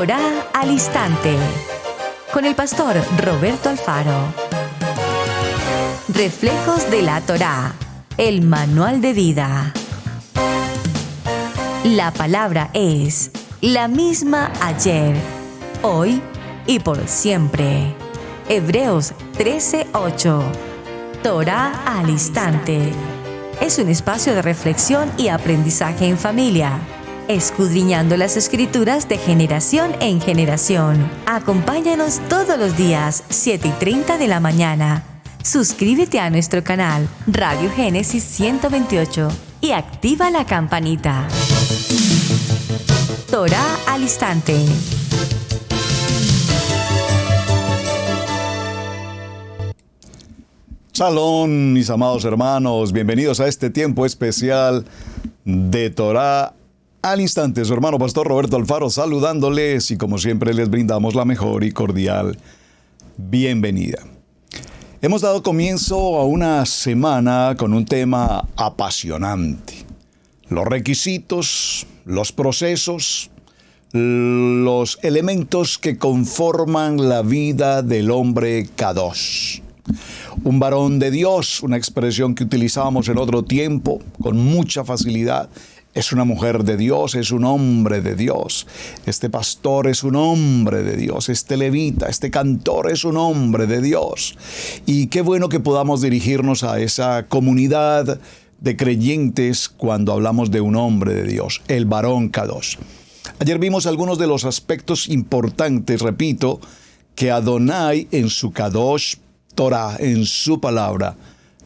Torá al Instante, con el pastor Roberto Alfaro. Reflejos de la Torá, el manual de vida. La palabra es la misma ayer, hoy y por siempre. Hebreos 13:8. Torá al Instante. Es un espacio de reflexión y aprendizaje en familia, escudriñando las Escrituras de generación en generación. Acompáñanos todos los días, 7:30 de la mañana. Suscríbete a nuestro canal Radio Génesis 128 y activa la campanita. Torá al Instante. Shalom, mis amados hermanos, bienvenidos a este tiempo especial de Torá al Instante. Su hermano pastor Roberto Alfaro saludándoles y como siempre les brindamos la mejor y cordial bienvenida. Hemos dado comienzo a una semana con un tema apasionante. Los requisitos, los procesos, los elementos que conforman la vida del hombre Kadosh. Un varón de Dios, una expresión que utilizábamos en otro tiempo con mucha facilidad. Es una mujer de Dios, es un hombre de Dios. Este pastor es un hombre de Dios. Este levita, este cantor es un hombre de Dios. Y qué bueno que podamos dirigirnos a esa comunidad de creyentes cuando hablamos de un hombre de Dios, el varón Kadosh. Ayer vimos algunos de los aspectos importantes, repito, que Adonai en su Kadosh Torah, en su palabra,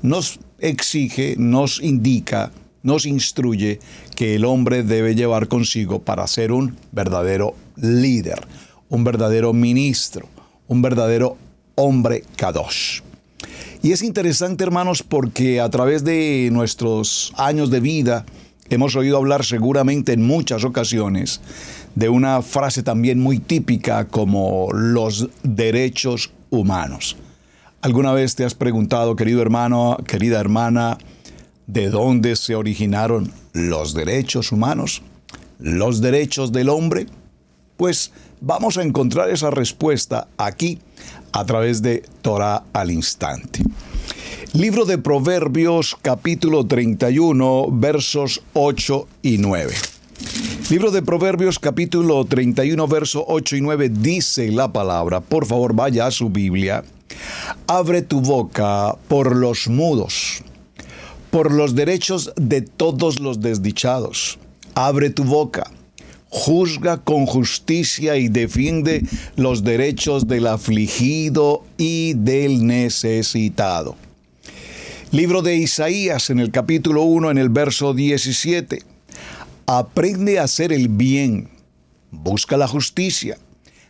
nos exige, nos indica, nos instruye que el hombre debe llevar consigo para ser un verdadero líder, un verdadero ministro, un verdadero hombre Kadosh. Y es interesante, hermanos, porque a través de nuestros años de vida hemos oído hablar seguramente en muchas ocasiones de una frase también muy típica como los derechos humanos. ¿Alguna vez te has preguntado, querido hermano, querida hermana, de dónde se originaron los derechos humanos? ¿Los derechos del hombre? Pues vamos a encontrar esa respuesta aquí a través de Torá al Instante. Libro de Proverbios, capítulo 31, versos 8 y 9. Libro de Proverbios, capítulo 31, versos 8 y 9, dice la palabra. Por favor, vaya a su Biblia. Abre tu boca por los mudos, por los derechos de todos los desdichados. Abre tu boca, juzga con justicia y defiende los derechos del afligido y del necesitado. Libro de Isaías, en el capítulo 1, en el verso 17. Aprende a hacer el bien, busca la justicia,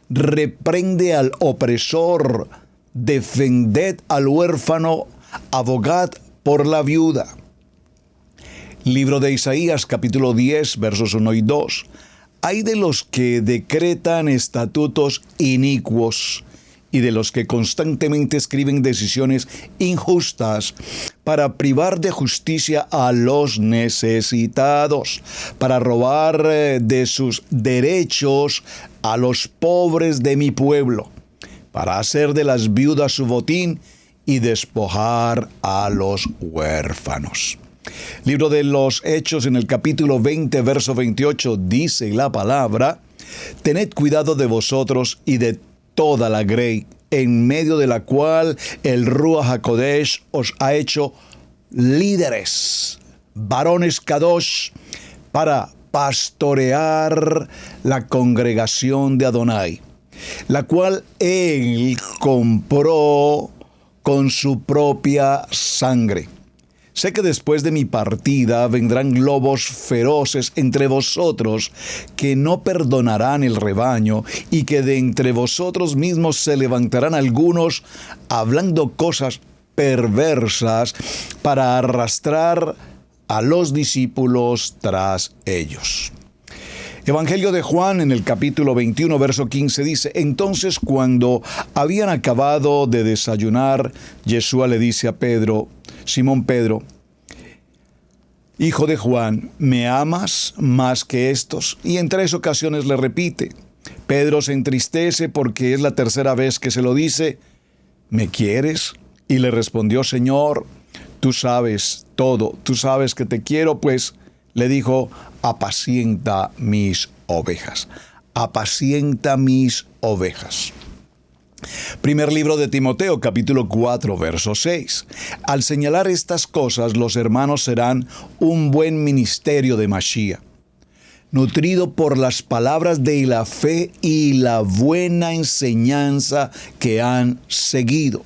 reprende al opresor, defended al huérfano, abogad por la viuda. Libro de Isaías, capítulo 10, versos 1 y 2. Hay de los que decretan estatutos inicuos y de los que constantemente escriben decisiones injustas para privar de justicia a los necesitados, para robar de sus derechos a los pobres de mi pueblo, para hacer de las viudas su botín y despojar a los huérfanos. Libro de los Hechos, en el capítulo 20, verso 28, dice la palabra: tened cuidado de vosotros y de toda la grey, en medio de la cual el Ruach HaKodesh os ha hecho líderes, varones Kadosh, para pastorear la congregación de Adonai, la cual él compró con su propia sangre. Sé que después de mi partida vendrán lobos feroces entre vosotros que no perdonarán el rebaño, y que de entre vosotros mismos se levantarán algunos hablando cosas perversas para arrastrar a los discípulos tras ellos. Evangelio de Juan, en el capítulo 21, verso 15, dice: entonces, cuando habían acabado de desayunar, Yeshua le dice a Pedro: Simón Pedro, hijo de Juan, ¿me amas más que estos? Y en 3 ocasiones le repite: Pedro se entristece porque es la tercera vez que se lo dice. ¿Me quieres? Y le respondió, Señor, tú sabes todo, tú sabes que te quiero, pues le dijo, apacienta mis ovejas. Apacienta mis ovejas. Primer libro de Timoteo, capítulo 4, verso 6. Al señalar estas cosas, los hermanos serán un buen ministerio de Mashiach, nutrido por las palabras de la fe y la buena enseñanza que han seguido.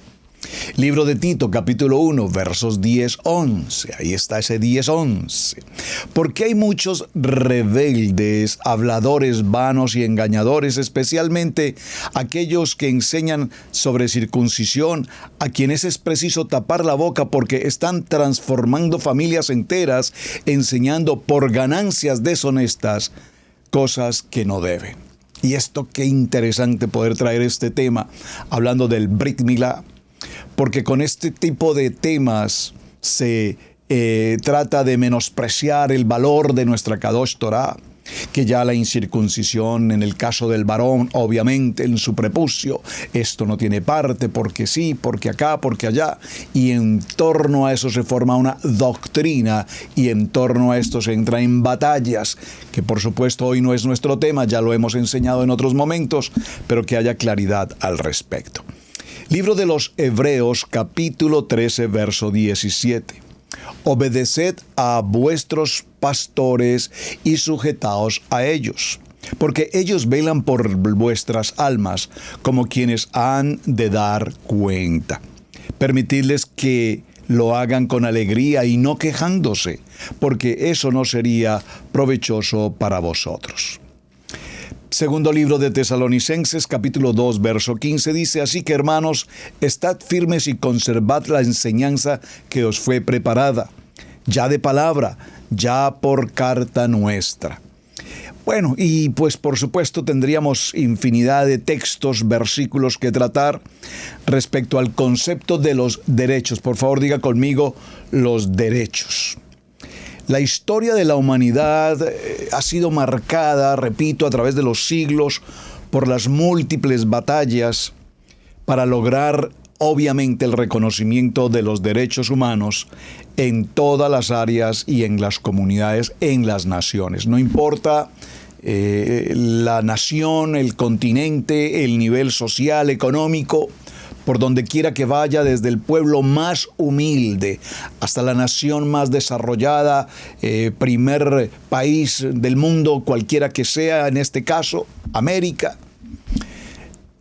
Libro de Tito, capítulo 1, versos 10-11. Ahí está ese 10-11. Porque hay muchos rebeldes, habladores vanos y engañadores, especialmente aquellos que enseñan sobre circuncisión, a quienes es preciso tapar la boca porque están transformando familias enteras, enseñando por ganancias deshonestas cosas que no deben. Y esto, qué interesante poder traer este tema, hablando del Brit Milá. Porque con este tipo de temas se trata de menospreciar el valor de nuestra Kadosh Torah, que ya la incircuncisión en el caso del varón, obviamente en su prepucio, esto no tiene parte, porque sí, porque acá, porque allá, y en torno a eso se forma una doctrina, y en torno a esto se entra en batallas, que por supuesto hoy no es nuestro tema, ya lo hemos enseñado en otros momentos, pero que haya claridad al respecto. Libro de los Hebreos, capítulo 13, verso 17. Obedeced a vuestros pastores y sujetaos a ellos, porque ellos velan por vuestras almas como quienes han de dar cuenta. Permitidles que lo hagan con alegría y no quejándose, porque eso no sería provechoso para vosotros. Segundo libro de Tesalonicenses, capítulo 2, verso 15, dice, así que hermanos, estad firmes y conservad la enseñanza que os fue preparada, ya de palabra, ya por carta nuestra. Bueno, y pues por supuesto tendríamos infinidad de textos, versículos que tratar respecto al concepto de los derechos. Por favor, diga conmigo, los derechos. La historia de la humanidad ha sido marcada, repito, a través de los siglos por las múltiples batallas para lograr, obviamente, el reconocimiento de los derechos humanos en todas las áreas y en las comunidades, en las naciones. No importa la nación, el continente, el nivel social, económico, por donde quiera que vaya, desde el pueblo más humilde hasta la nación más desarrollada, primer país del mundo, cualquiera que sea, en este caso, América,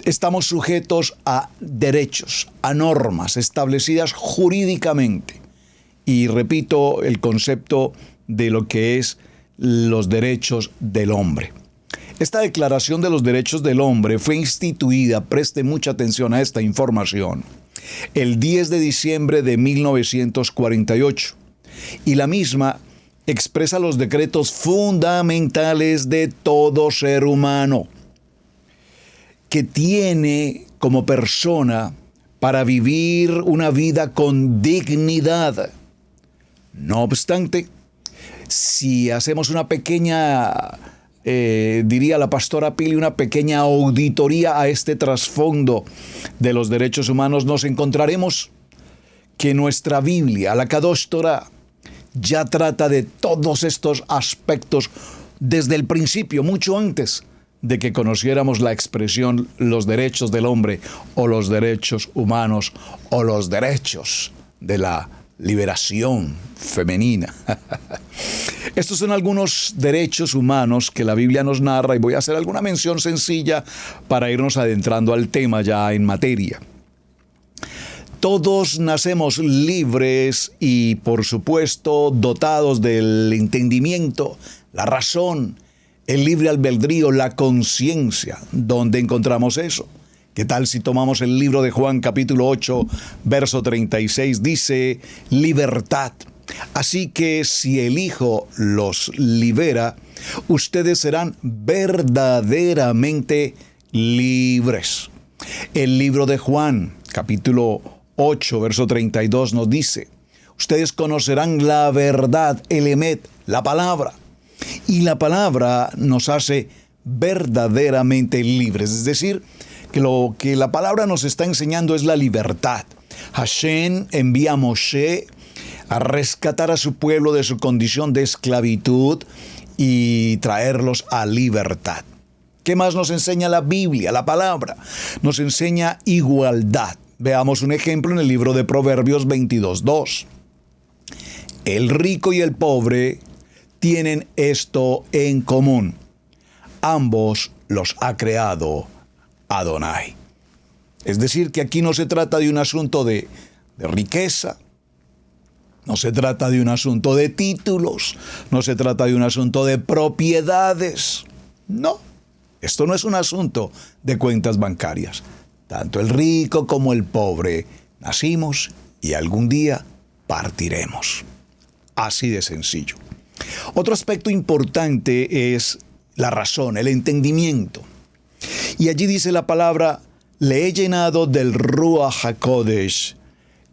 estamos sujetos a derechos, a normas establecidas jurídicamente. Y repito el concepto de lo que es los derechos del hombre. Esta Declaración de los Derechos del Hombre fue instituida, preste mucha atención a esta información, el 10 de diciembre de 1948, y la misma expresa los decretos fundamentales de todo ser humano que tiene como persona para vivir una vida con dignidad. No obstante, si hacemos una pequeña diría la pastora Pili, una pequeña auditoría a este trasfondo de los derechos humanos, nos encontraremos que nuestra Biblia, la Kadosh Torah, ya trata de todos estos aspectos desde el principio, mucho antes de que conociéramos la expresión los derechos del hombre o los derechos humanos o los derechos de la liberación femenina. Estos son algunos derechos humanos que la Biblia nos narra y voy a hacer alguna mención sencilla para irnos adentrando al tema ya en materia. Todos nacemos libres y, por supuesto, dotados del entendimiento, la razón, el libre albedrío, la conciencia. ¿Dónde encontramos eso? ¿Qué tal si tomamos el libro de Juan, capítulo 8, verso 36? Dice, libertad. Así que si el Hijo los libera, ustedes serán verdaderamente libres. El libro de Juan, capítulo 8, verso 32 nos dice, ustedes conocerán la verdad, el emet, la palabra. Y la palabra nos hace verdaderamente libres. Es decir, que lo que la palabra nos está enseñando es la libertad. Hashem envía a Moshe a rescatar a su pueblo de su condición de esclavitud y traerlos a libertad. ¿Qué más nos enseña la Biblia, la palabra? Nos enseña igualdad. Veamos un ejemplo en el libro de Proverbios 22:2. El rico y el pobre tienen esto en común. Ambos los ha creado Adonai. Es decir, que aquí no se trata de un asunto de riqueza, no se trata de un asunto de títulos, no se trata de un asunto de propiedades. No, esto no es un asunto de cuentas bancarias. Tanto el rico como el pobre nacimos y algún día partiremos. Así de sencillo. Otro aspecto importante es la razón, el entendimiento. Y allí dice la palabra: le he llenado del Ruach HaKodesh,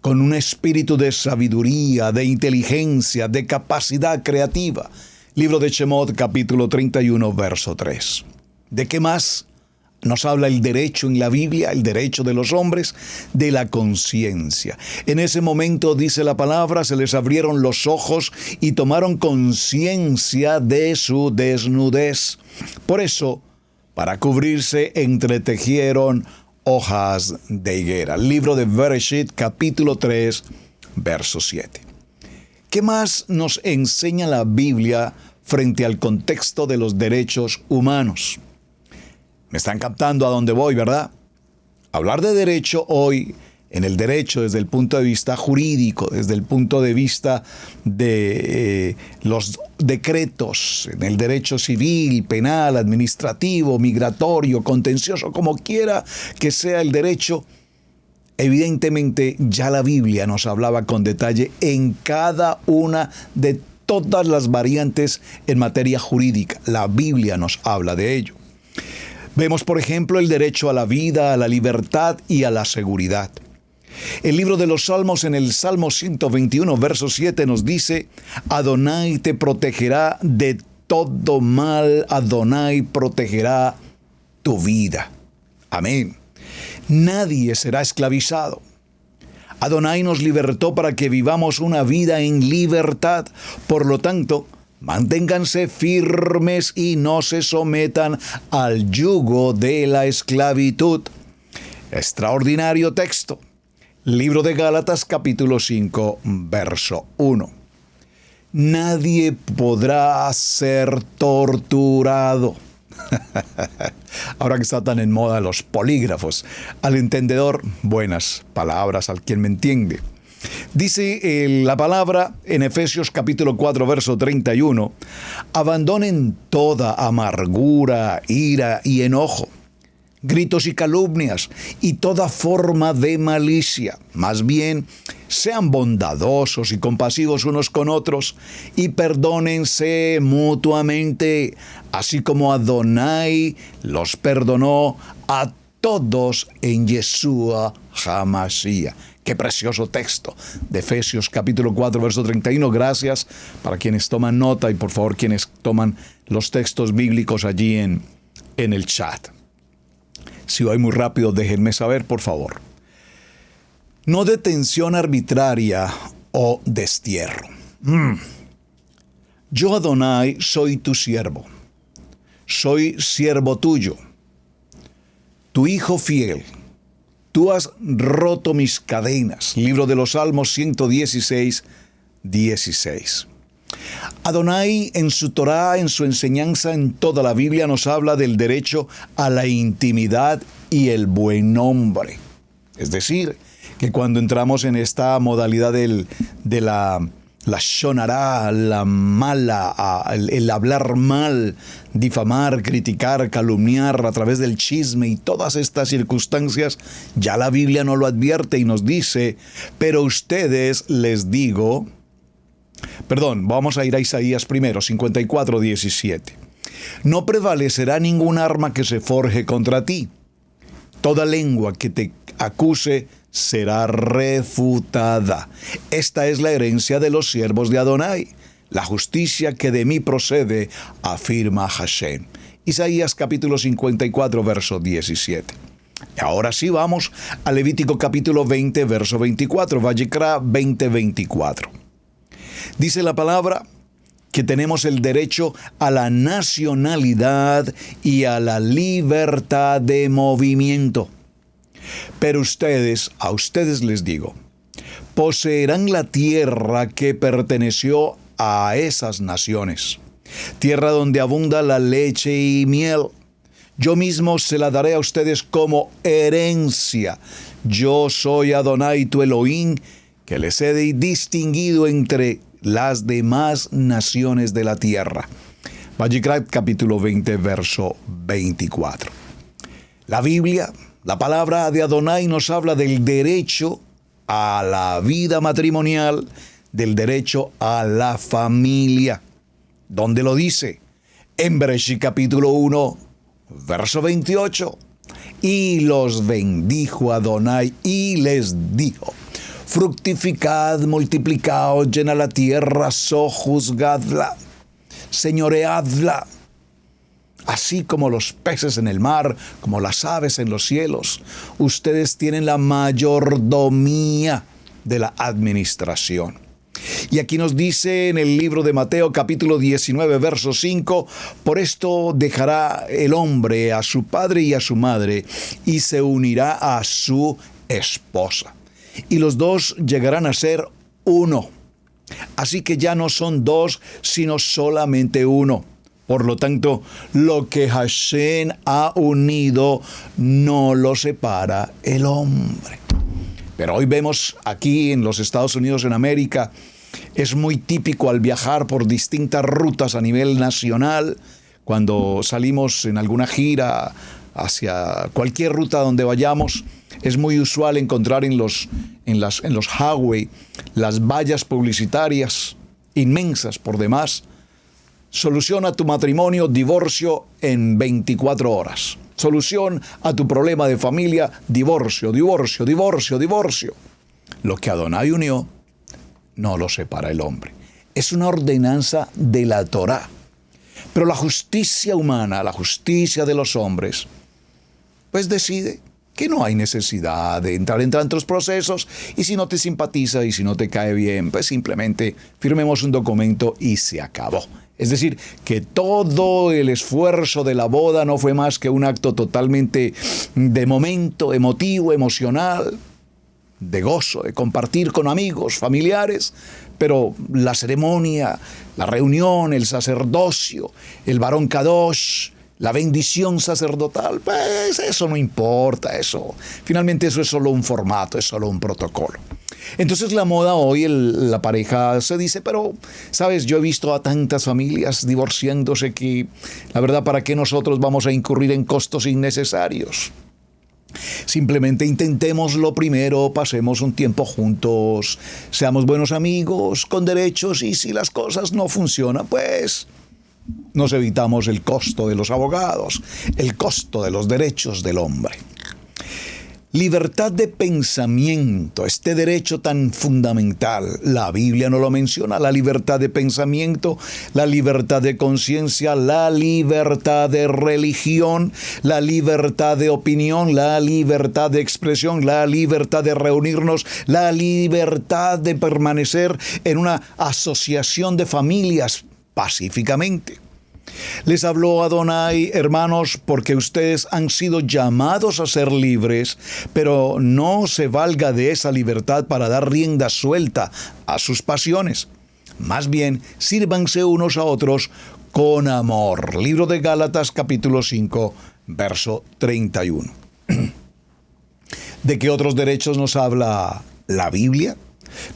con un espíritu de sabiduría, de inteligencia, de capacidad creativa. Libro de Shemot, capítulo 31, verso 3. ¿De qué más nos habla el derecho en la Biblia, el derecho de los hombres? De la conciencia. En ese momento, dice la palabra, se les abrieron los ojos y tomaron conciencia de su desnudez. Por eso, para cubrirse, entretejieron hojas de higuera. Libro de Bereshit, capítulo 3, verso 7. ¿Qué más nos enseña la Biblia frente al contexto de los derechos humanos? Me están captando a dónde voy, ¿verdad? Hablar de derecho hoy, en el derecho desde el punto de vista jurídico, desde el punto de vista de los decretos, en el derecho civil, penal, administrativo, migratorio, contencioso, como quiera que sea el derecho, evidentemente ya la Biblia nos hablaba con detalle en cada una de todas las variantes en materia jurídica. La Biblia nos habla de ello. Vemos, por ejemplo, el derecho a la vida, a la libertad y a la seguridad. El libro de los Salmos, en el Salmo 121, verso 7, nos dice: Adonai te protegerá de todo mal, Adonai protegerá tu vida. Amén. Nadie será esclavizado. Adonai nos libertó para que vivamos una vida en libertad. Por lo tanto, manténganse firmes y no se sometan al yugo de la esclavitud. Extraordinario texto. Libro de Gálatas, capítulo 5, verso 1. Nadie podrá ser torturado. Ahora que está tan en moda los polígrafos. Al entendedor, buenas palabras al quien me entiende. Dice la palabra en Efesios capítulo 4, verso 31, abandonen toda amargura, ira y enojo, gritos y calumnias y toda forma de malicia. Más bien, sean bondadosos y compasivos unos con otros y perdónense mutuamente, así como Adonai los perdonó a todos en Yeshua HaMashiach. Qué precioso texto de Efesios capítulo 4, verso 31. Gracias para quienes toman nota y por favor quienes toman los textos bíblicos allí en el chat. Si voy muy rápido, déjenme saber, por favor. No detención arbitraria o destierro. Yo, Adonai, soy tu siervo. Soy siervo tuyo, tu hijo fiel. Tú has roto mis cadenas. Libro de los Salmos 116, 16. Adonai en su Torá, en su enseñanza en toda la Biblia, nos habla del derecho a la intimidad y el buen nombre. Es decir, que cuando entramos en esta modalidad de la shonará, la mala, el hablar mal, difamar, criticar, calumniar a través del chisme y todas estas circunstancias, ya la Biblia nos lo advierte y nos dice, pero ustedes les digo, vamos a ir a Isaías primero, 54, 17. No prevalecerá ningún arma que se forje contra ti. Toda lengua que te acuse será refutada. Esta es la herencia de los siervos de Adonai, la justicia que de mí procede, afirma Hashem. Isaías capítulo 54, verso 17. Y ahora sí vamos a Levítico capítulo 20, verso 24, Vayikra 20:24. Dice la palabra que tenemos el derecho a la nacionalidad y a la libertad de movimiento. Pero a ustedes les digo, poseerán la tierra que perteneció a esas naciones, tierra donde abunda la leche y miel. Yo mismo se la daré a ustedes como herencia. Yo soy Adonai tu Elohim, que les he distinguido entre las demás naciones de la tierra. Vayikra capítulo 20, verso 24. La Biblia, la palabra de Adonai nos habla del derecho a la vida matrimonial, del derecho a la familia. ¿Dónde lo dice? En Bereshit capítulo 1, verso 28. Y los bendijo Adonai y les dijo: fructificad, multiplicaos, llena la tierra, sojuzgadla, señoreadla, así como los peces en el mar, como las aves en los cielos. Ustedes tienen la mayordomía de la administración. Y aquí nos dice en el libro de Mateo capítulo 19, verso 5, por esto dejará el hombre a su padre y a su madre, y se unirá a su esposa. Y los dos llegarán a ser uno. Así que ya no son dos, sino solamente uno. Por lo tanto, lo que Hashem ha unido no lo separa el hombre. Pero hoy vemos aquí en los Estados Unidos en América, es muy típico al viajar por distintas rutas a nivel nacional, cuando salimos en alguna gira hacia cualquier ruta donde vayamos, es muy usual encontrar en los highway las vallas publicitarias inmensas por demás. Soluciona tu matrimonio, divorcio en 24 horas. Solución a tu problema de familia, divorcio, divorcio, divorcio, divorcio. Lo que Adonai unió, no lo separa el hombre. Es una ordenanza de la Torá. Pero la justicia humana, la justicia de los hombres, pues decide que no hay necesidad de entrar en tantos procesos, y si no te simpatiza y si no te cae bien, pues simplemente firmemos un documento y se acabó. Es decir, que todo el esfuerzo de la boda no fue más que un acto totalmente de momento, emotivo, emocional, de gozo, de compartir con amigos, familiares, pero la ceremonia, la reunión, el sacerdocio, el varón kadosh, la bendición sacerdotal, pues eso no importa, eso. Finalmente eso es solo un formato, es solo un protocolo. Entonces la moda hoy, la pareja se dice, pero, ¿sabes? Yo he visto a tantas familias divorciándose que, la verdad, ¿para qué nosotros vamos a incurrir en costos innecesarios? Simplemente intentémoslo primero, pasemos un tiempo juntos, seamos buenos amigos, con derechos, y si las cosas no funcionan, pues nos evitamos el costo de los abogados, el costo de los derechos del hombre. Libertad de pensamiento, este derecho tan fundamental, la Biblia no lo menciona, la libertad de pensamiento, la libertad de conciencia, la libertad de religión, la libertad de opinión, la libertad de expresión, la libertad de reunirnos, la libertad de permanecer en una asociación de familias pacíficamente. Les habló Adonai, hermanos, porque ustedes han sido llamados a ser libres, pero no se valga de esa libertad para dar rienda suelta a sus pasiones. Más bien, sírvanse unos a otros con amor. Libro de Gálatas, capítulo 5, verso 31. ¿De qué otros derechos nos habla la Biblia?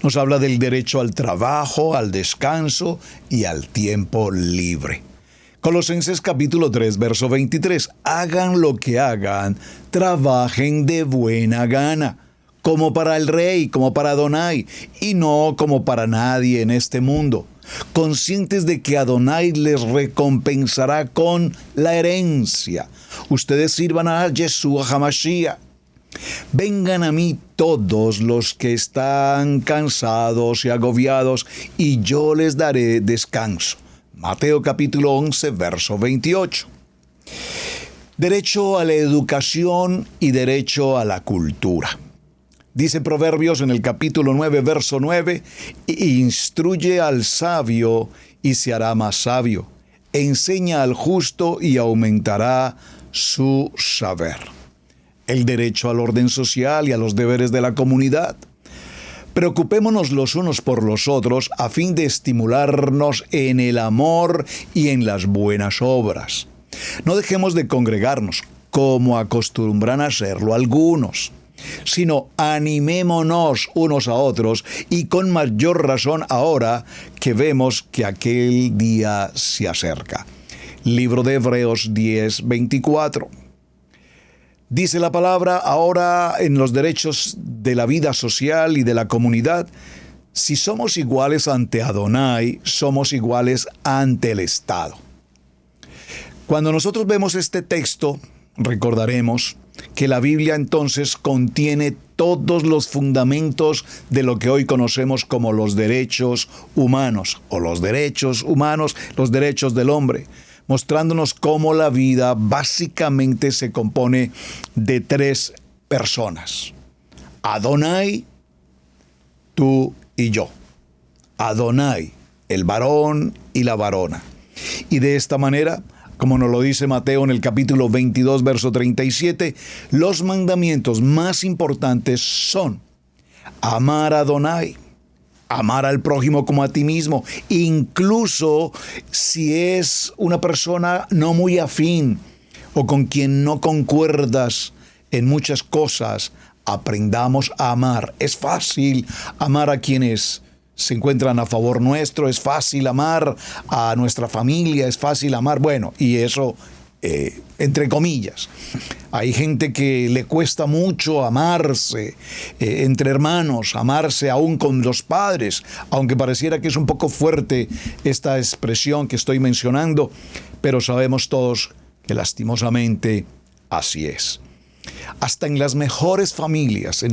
Nos habla del derecho al trabajo, al descanso y al tiempo libre. Colosenses capítulo 3, verso 23. Hagan lo que hagan, trabajen de buena gana, como para el rey, como para Adonai, y no como para nadie en este mundo, conscientes de que Adonai les recompensará con la herencia. Ustedes sirvan a Yeshua HaMashiach. Vengan a mí todos los que están cansados y agobiados, y yo les daré descanso. Mateo capítulo 11, verso 28. Derecho a la educación y derecho a la cultura. Dice Proverbios en el capítulo 9, verso 9, instruye al sabio y se hará más sabio. Enseña al justo y aumentará su saber. El derecho al orden social y a los deberes de la comunidad. Preocupémonos los unos por los otros a fin de estimularnos en el amor y en las buenas obras. No dejemos de congregarnos, como acostumbran a hacerlo algunos, sino animémonos unos a otros y con mayor razón ahora que vemos que aquel día se acerca. Libro de Hebreos 10:24. Dice la palabra ahora en los derechos de la vida social y de la comunidad, si somos iguales ante Adonai, somos iguales ante el Estado. Cuando nosotros vemos este texto, recordaremos que la Biblia entonces contiene todos los fundamentos de lo que hoy conocemos como los derechos humanos, o los derechos humanos, los derechos del hombre, mostrándonos cómo la vida básicamente se compone de tres personas: Adonai, tú y yo. Adonai, el varón y la varona. Y de esta manera, como nos lo dice Mateo en el capítulo 22, verso 37, los mandamientos más importantes son amar a Adonai, amar al prójimo como a ti mismo, incluso si es una persona no muy afín o con quien no concuerdas en muchas cosas, aprendamos a amar. Es fácil amar a quienes se encuentran a favor nuestro, es fácil amar a nuestra familia, es fácil amar, bueno, y eso entre comillas. Hay gente que le cuesta mucho amarse entre hermanos, amarse aún con los padres, aunque pareciera que es un poco fuerte esta expresión que estoy mencionando, pero sabemos todos que lastimosamente así es. Hasta en las mejores familias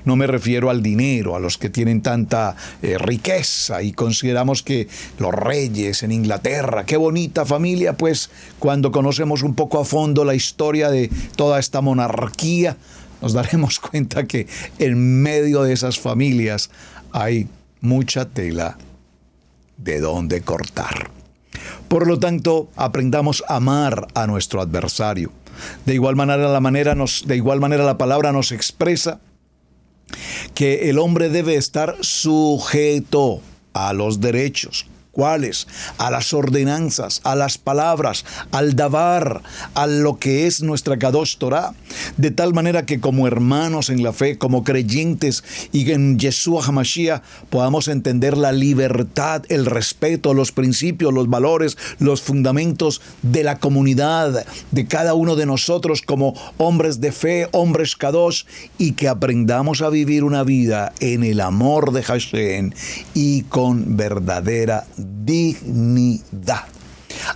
no me refiero al dinero, a los que tienen tanta riqueza y consideramos que los reyes en Inglaterra, qué bonita familia, pues cuando conocemos un poco a fondo la historia de toda esta monarquía, nos daremos cuenta que en medio de esas familias hay mucha tela de donde cortar. Por lo tanto, aprendamos a amar a nuestro adversario. De igual manera la palabra nos expresa que el hombre debe estar sujeto a los derechos. ¿Cuáles? A las ordenanzas, a las palabras, al davar, a lo que es nuestra Kadosh Torah, de tal manera que como hermanos en la fe, como creyentes y en Yeshua HaMashiach, podamos entender la libertad, el respeto, los principios, los valores, los fundamentos de la comunidad, de cada uno de nosotros como hombres de fe, hombres Kadosh, y que aprendamos a vivir una vida en el amor de Hashem y con verdadera dignidad.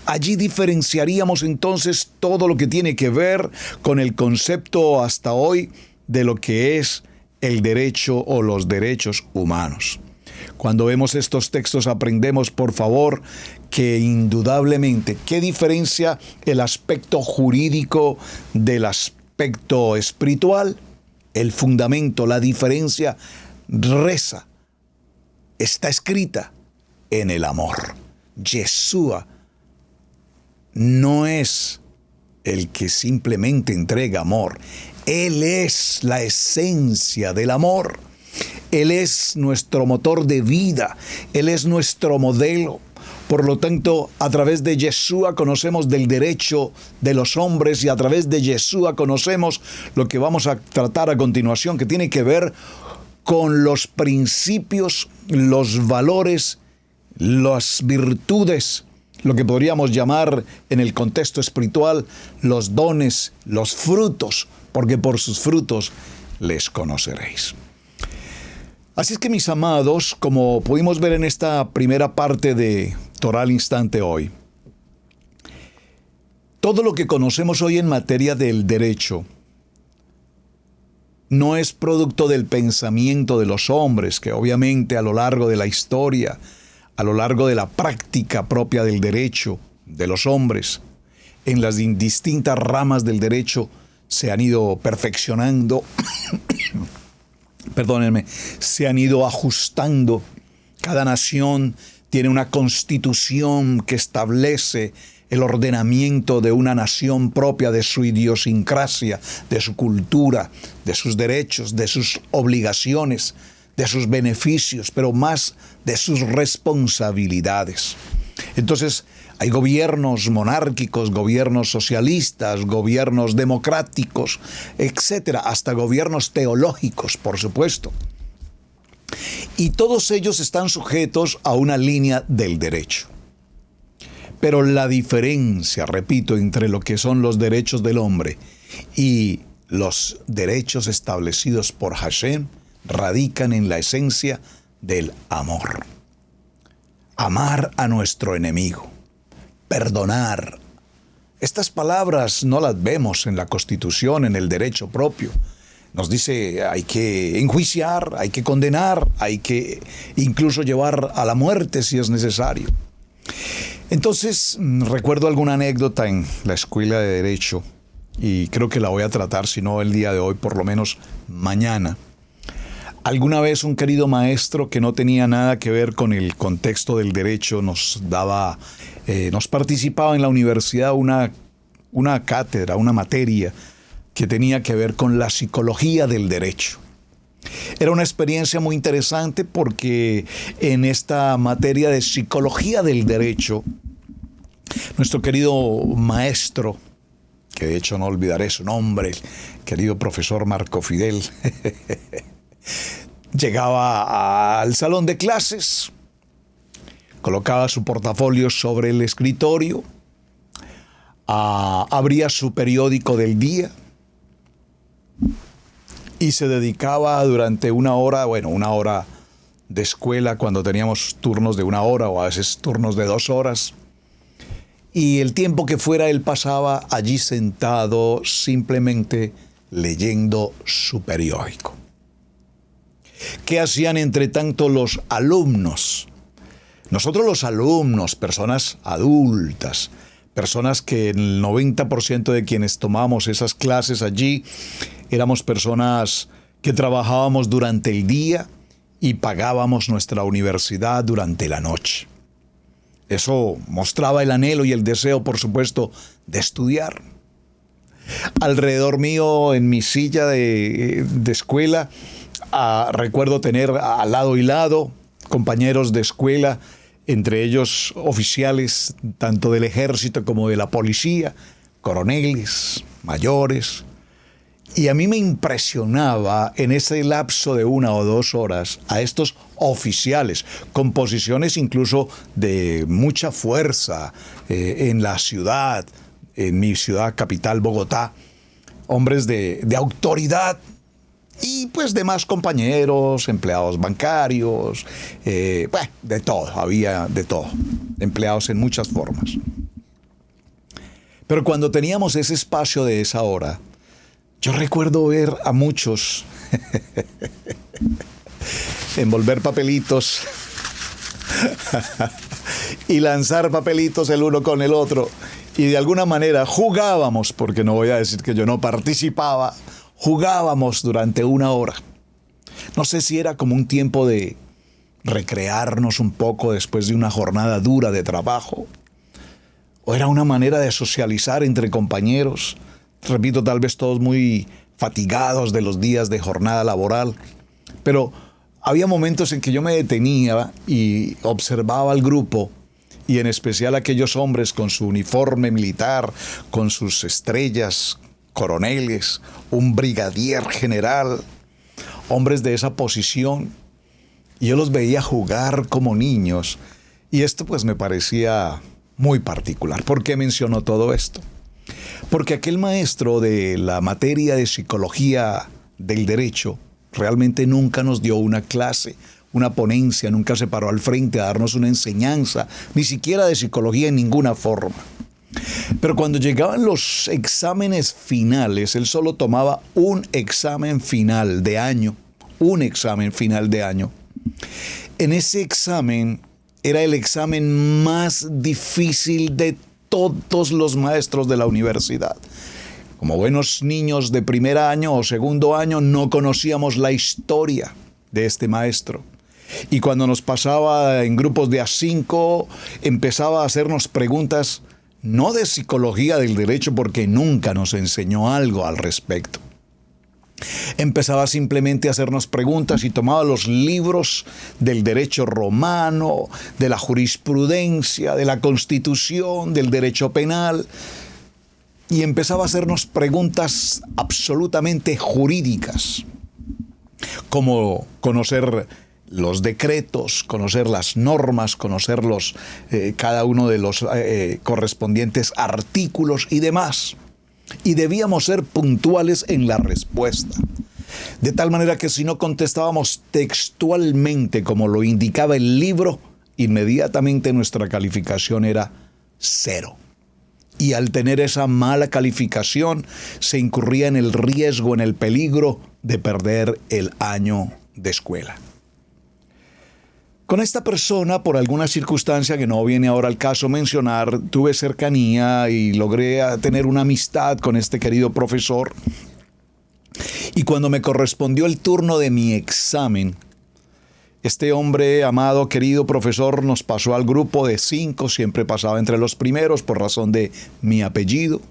Allí diferenciaríamos entonces todo lo que tiene que ver con el concepto hasta hoy de lo que es el derecho o los derechos humanos. Cuando vemos estos textos aprendemos, por favor, que indudablemente, ¿qué diferencia el aspecto jurídico del aspecto espiritual? El fundamento, la diferencia reza, está escrita en el amor. Yeshua no es el que simplemente entrega amor. Él es la esencia del amor. Él es nuestro motor de vida. Él es nuestro modelo. Por lo tanto, a través de Yeshua conocemos del derecho de los hombres y a través de Yeshua conocemos lo que vamos a tratar a continuación, que tiene que ver con los principios, los valores, las virtudes, lo que podríamos llamar en el contexto espiritual los dones, los frutos, porque por sus frutos les conoceréis. Así es que, mis amados, como pudimos ver en esta primera parte de Torah al Instante hoy, todo lo que conocemos hoy en materia del derecho no es producto del pensamiento de los hombres, que obviamente a lo largo de la historia, a lo largo de la práctica propia del derecho de los hombres, en las distintas ramas del derecho se han ido perfeccionando, perdónenme, se han ido ajustando. Cada nación tiene una constitución que establece el ordenamiento de una nación propia, de su idiosincrasia, de su cultura, de sus derechos, de sus obligaciones, de sus beneficios, pero más de sus responsabilidades. Entonces, hay gobiernos monárquicos, gobiernos socialistas, gobiernos democráticos, etcétera, hasta gobiernos teológicos, por supuesto. Y todos ellos están sujetos a una línea del derecho. Pero la diferencia, repito, entre lo que son los derechos del hombre y los derechos establecidos por Hashem radican en la esencia del amor. Amar a nuestro enemigo, perdonar. Estas palabras no las vemos en la Constitución, en el derecho propio. Nos dice hay que enjuiciar, hay que condenar, hay que incluso llevar a la muerte si es necesario. Entonces, recuerdo alguna anécdota en la escuela de Derecho, y creo que la voy a tratar, si no el día de hoy, por lo menos mañana. Alguna vez un querido maestro que no tenía nada que ver con el contexto del derecho nos participaba en la universidad una cátedra, una materia que tenía que ver con la psicología del derecho. Era una experiencia muy interesante porque en esta materia de psicología del derecho, nuestro querido maestro, que de hecho no olvidaré su nombre, el querido profesor Marco Fidel, llegaba al salón de clases, colocaba su portafolio sobre el escritorio, abría su periódico del día y se dedicaba durante una hora de escuela, cuando teníamos turnos de 1 hora o a veces turnos de 2 horas. Y el tiempo que fuera, él pasaba allí sentado simplemente leyendo su periódico. ¿Qué hacían entre tanto los alumnos? Nosotros los alumnos, personas adultas, personas que el 90% de quienes tomamos esas clases allí éramos personas que trabajábamos durante el día y pagábamos nuestra universidad durante la noche. Eso mostraba el anhelo y el deseo, por supuesto, de estudiar. Alrededor mío, en mi silla de escuela, recuerdo tener a lado y lado compañeros de escuela, entre ellos oficiales tanto del ejército como de la policía, coroneles, mayores. Y a mí me impresionaba en ese lapso de 1 o 2 horas a estos oficiales, con posiciones incluso de mucha fuerza en la ciudad, en mi ciudad capital, Bogotá, hombres de autoridad y pues demás compañeros, empleados bancarios, de todo, había de todo, empleados en muchas formas. Pero cuando teníamos ese espacio de esa hora, yo recuerdo ver a muchos envolver papelitos y lanzar papelitos el uno con el otro. Y de alguna manera jugábamos, porque no voy a decir que yo no participaba, jugábamos durante 1 hora. No sé si era como un tiempo de recrearnos un poco después de una jornada dura de trabajo, o era una manera de socializar entre compañeros. Repito, tal vez todos muy fatigados de los días de jornada laboral, pero había momentos en que yo me detenía y observaba al grupo, y en especial aquellos hombres con su uniforme militar, con sus estrellas, coroneles, un brigadier general, hombres de esa posición, y yo los veía jugar como niños, y esto pues me parecía muy particular. ¿Por qué menciono todo esto? Porque aquel maestro de la materia de psicología del derecho realmente nunca nos dio una clase, una ponencia, nunca se paró al frente a darnos una enseñanza, ni siquiera de psicología en ninguna forma. Pero cuando llegaban los exámenes finales, él solo tomaba un examen final de año, En ese examen era el examen más difícil de todos los maestros de la universidad. Como buenos niños de primer año o segundo año, no conocíamos la historia de este maestro. Y cuando nos pasaba en grupos de A5, empezaba a hacernos preguntas, no de psicología del derecho, porque nunca nos enseñó algo al respecto. Empezaba simplemente a hacernos preguntas y tomaba los libros del derecho romano, de la jurisprudencia, de la Constitución, del derecho penal, y empezaba a hacernos preguntas absolutamente jurídicas, como conocer los decretos, conocer las normas, conocer cada uno de los correspondientes artículos y demás. Y debíamos ser puntuales en la respuesta. De tal manera que si no contestábamos textualmente como lo indicaba el libro, inmediatamente nuestra calificación era 0. Y al tener esa mala calificación, se incurría en el riesgo, en el peligro de perder el año de escuela. Con esta persona, por alguna circunstancia que no viene ahora al caso mencionar, tuve cercanía y logré tener una amistad con este querido profesor. Y cuando me correspondió el turno de mi examen, este hombre, amado, querido profesor, nos pasó al grupo de 5, siempre pasaba entre los primeros por razón de mi apellido.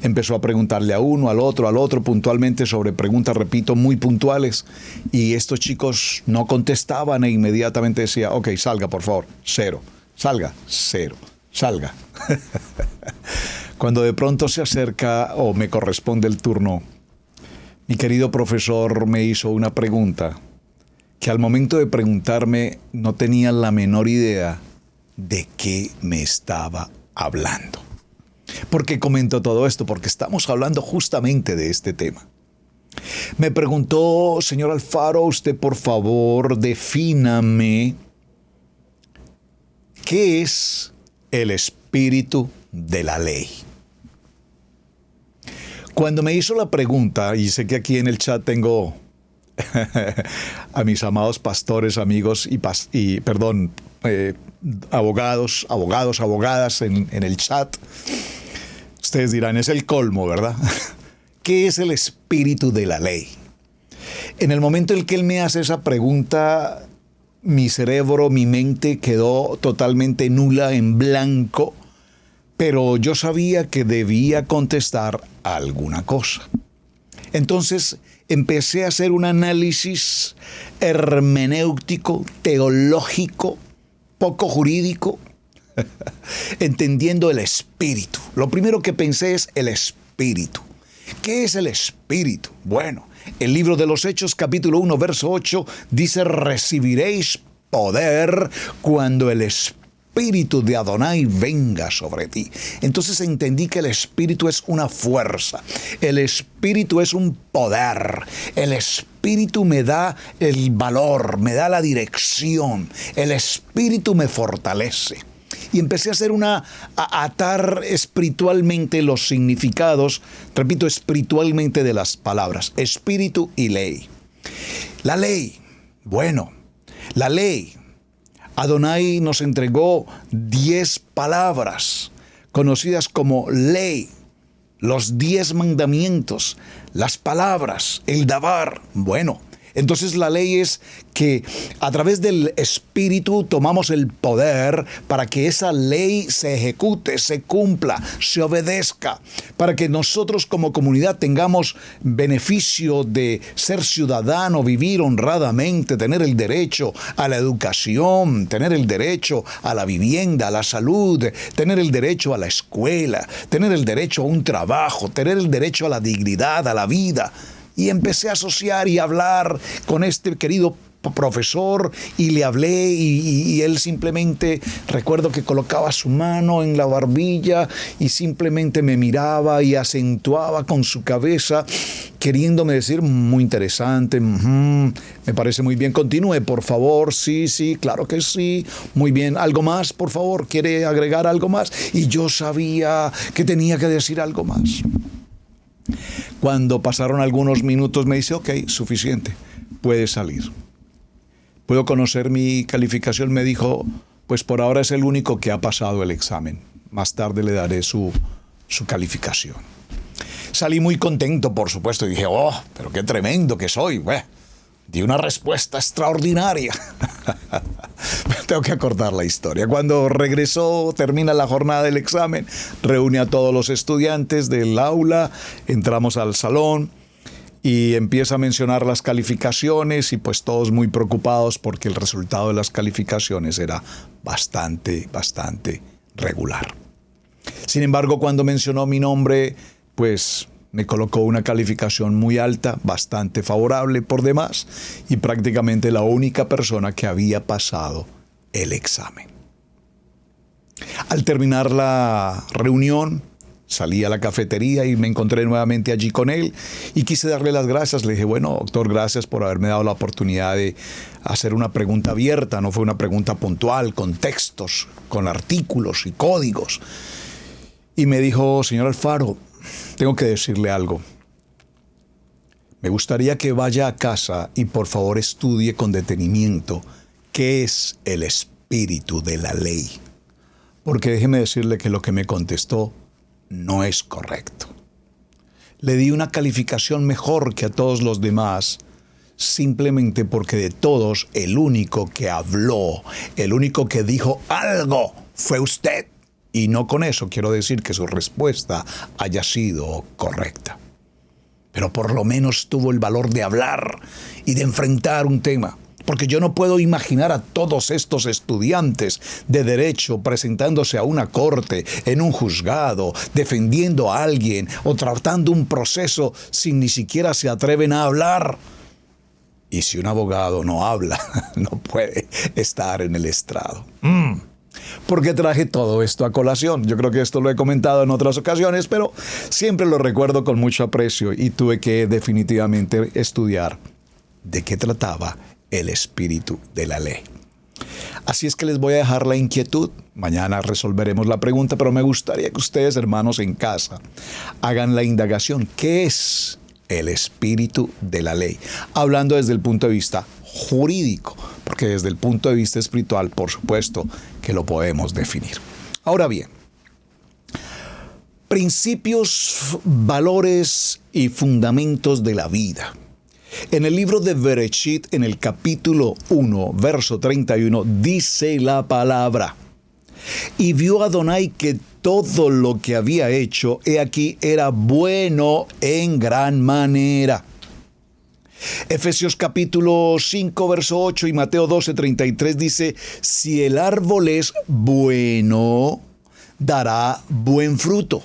Empezó a preguntarle a uno, al otro, puntualmente sobre preguntas, repito, muy puntuales. Y estos chicos no contestaban e inmediatamente decía, ok, salga por favor, 0, salga, 0, salga. Cuando de pronto se acerca o me corresponde el turno, mi querido profesor me hizo una pregunta que al momento de preguntarme no tenía la menor idea de qué me estaba hablando. ¿Por qué comento todo esto? Porque estamos hablando justamente de este tema. Me preguntó, señor Alfaro, usted por favor defíname qué es el espíritu de la ley. Cuando me hizo la pregunta, y sé que aquí en el chat tengo a mis amados pastores, amigos abogados, abogadas en el chat. Ustedes dirán, es el colmo, ¿verdad? ¿Qué es el espíritu de la ley? En el momento en que él me hace esa pregunta, mi cerebro, mi mente quedó totalmente nula, en blanco, pero yo sabía que debía contestar a alguna cosa. Entonces empecé a hacer un análisis hermenéutico, teológico, poco jurídico, entendiendo el espíritu. Lo primero que pensé es el espíritu. ¿Qué es el espíritu? Bueno, el libro de los Hechos, capítulo 1, verso 8, dice, recibiréis poder cuando el espíritu de Adonai venga sobre ti. Entonces entendí que el espíritu es una fuerza. El espíritu es un poder. El espíritu me da el valor, me da la dirección. El espíritu me fortalece. Y empecé a atar espiritualmente los significados, repito, espiritualmente de las palabras, espíritu y ley. La ley, bueno, la ley, Adonai nos entregó 10 palabras conocidas como ley, los 10 mandamientos, las palabras, el dabar, bueno. Entonces la ley es que a través del Espíritu tomamos el poder para que esa ley se ejecute, se cumpla, se obedezca, para que nosotros como comunidad tengamos beneficio de ser ciudadano, vivir honradamente, tener el derecho a la educación, tener el derecho a la vivienda, a la salud, tener el derecho a la escuela, tener el derecho a un trabajo, tener el derecho a la dignidad, a la vida. Y empecé a asociar y hablar con este querido profesor y le hablé y él simplemente, recuerdo que colocaba su mano en la barbilla y simplemente me miraba y acentuaba con su cabeza, queriéndome decir, muy interesante, me parece muy bien, continúe, por favor, sí, claro que sí, muy bien, algo más, por favor, ¿quiere agregar algo más? Y yo sabía que tenía que decir algo más. Cuando pasaron algunos minutos me dice, ok, suficiente, puedes salir. ¿Puedo conocer mi calificación? Me dijo, pues por ahora es el único que ha pasado el examen. más tarde le daré su calificación. Salí muy contento, por supuesto, y dije, oh, pero qué tremendo que soy. Di una respuesta extraordinaria. Tengo que acortar la historia. Cuando regresó, termina la jornada del examen, reúne a todos los estudiantes del aula, entramos al salón y empieza a mencionar las calificaciones y pues todos muy preocupados porque el resultado de las calificaciones era bastante regular. Sin embargo, cuando mencionó mi nombre, pues me colocó una calificación muy alta, bastante favorable por demás, y prácticamente la única persona que había pasado el examen. Al terminar la reunión, salí a la cafetería y me encontré nuevamente allí con él y quise darle las gracias. Le dije, bueno, doctor, gracias por haberme dado la oportunidad de hacer una pregunta abierta. No fue una pregunta puntual, con textos, con artículos y códigos. Y me dijo, señor Alfaro, tengo que decirle algo. Me gustaría que vaya a casa y por favor estudie con detenimiento qué es el espíritu de la ley. Porque déjeme decirle que lo que me contestó no es correcto. Le di una calificación mejor que a todos los demás, simplemente porque de todos el único que habló, el único que dijo algo fue usted. Y no con eso quiero decir que su respuesta haya sido correcta. Pero por lo menos tuvo el valor de hablar y de enfrentar un tema. Porque yo no puedo imaginar a todos estos estudiantes de derecho presentándose a una corte, en un juzgado, defendiendo a alguien o tratando un proceso sin ni siquiera se atreven a hablar. Y si un abogado no habla, no puede estar en el estrado. ¿Por qué traje todo esto a colación? Yo creo que esto lo he comentado en otras ocasiones, pero siempre lo recuerdo con mucho aprecio y tuve que definitivamente estudiar de qué trataba el espíritu de la ley. Así es que les voy a dejar la inquietud. Mañana resolveremos la pregunta, pero me gustaría que ustedes, hermanos, en casa, hagan la indagación. ¿Qué es el espíritu de la ley? Hablando desde el punto de vista jurídico, porque desde el punto de vista espiritual, por supuesto, que lo podemos definir. Ahora bien, principios, valores y fundamentos de la vida. En el libro de Bereshit, en el capítulo 1, verso 31, dice la palabra: y vio Adonai que todo lo que había hecho, he aquí, era bueno en gran manera. Efesios capítulo 5, verso 8 y Mateo 12, 33 dice: si el árbol es bueno, dará buen fruto.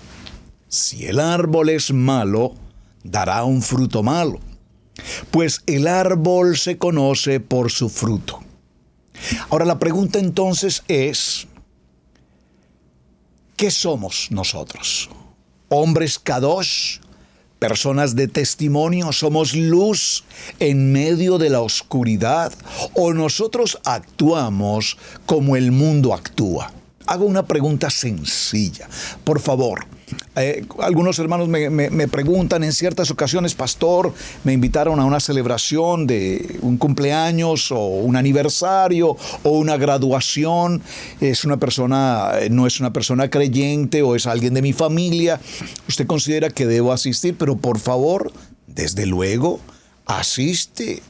Si el árbol es malo, dará un fruto malo. Pues el árbol se conoce por su fruto. Ahora la pregunta entonces es: ¿qué somos nosotros? ¿Hombres kadosh? ¿Personas de testimonio? ¿Somos luz en medio de la oscuridad? ¿O nosotros actuamos como el mundo actúa? Hago una pregunta sencilla. Por favor, algunos hermanos me preguntan en ciertas ocasiones: pastor, me invitaron a una celebración de un cumpleaños o un aniversario o una graduación. No es una persona creyente o es alguien de mi familia. ¿Usted considera que debo asistir? Pero por favor, desde luego, asiste,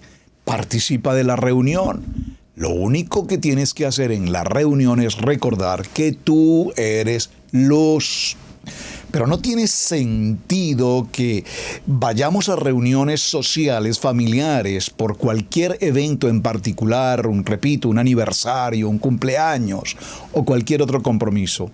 participa de la reunión. Lo único que tienes que hacer en la reunión es recordar que tú eres luz. Pero no tiene sentido que vayamos a reuniones sociales, familiares, por cualquier evento en particular, un aniversario, un cumpleaños o cualquier otro compromiso.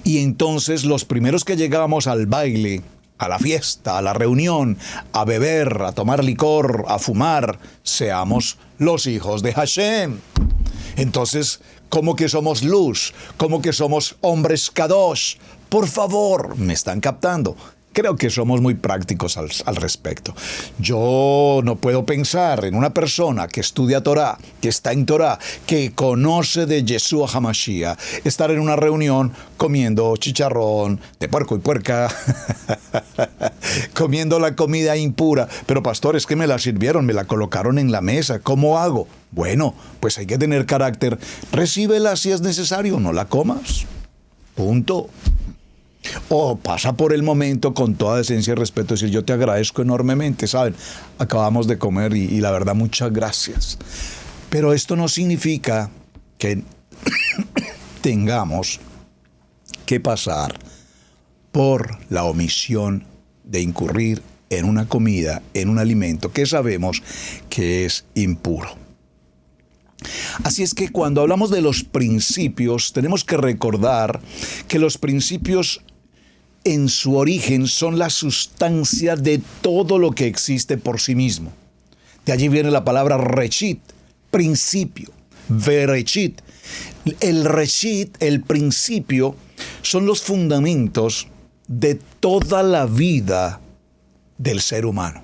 Y entonces los primeros que llegamos al baile, a la fiesta, a la reunión, a beber, a tomar licor, a fumar, seamos los hijos de Hashem. Entonces, ¿cómo que somos luz? ¿Cómo que somos hombres kadosh? Por favor, ¿me están captando? Creo que somos muy prácticos al respecto. Yo no puedo pensar en una persona que estudia Torah, que está en Torah, que conoce de Yeshua HaMashiach, estar en una reunión comiendo chicharrón de puerco y puerca, comiendo la comida impura. Pero pastor, es que me la sirvieron, me la colocaron en la mesa. ¿Cómo hago? Bueno, pues hay que tener carácter. Recíbela si es necesario, no la comas. Punto. O pasa por el momento con toda decencia y respeto, decir yo te agradezco enormemente, ¿saben? Acabamos de comer y la verdad muchas gracias. Pero esto no significa que tengamos que pasar por la omisión de incurrir en una comida, en un alimento que sabemos que es impuro. Así es que cuando hablamos de los principios, tenemos que recordar que los principios en su origen son la sustancia de todo lo que existe por sí mismo. De allí viene la palabra reshit, principio, bereshit. El reshit, el principio, son los fundamentos de toda la vida del ser humano.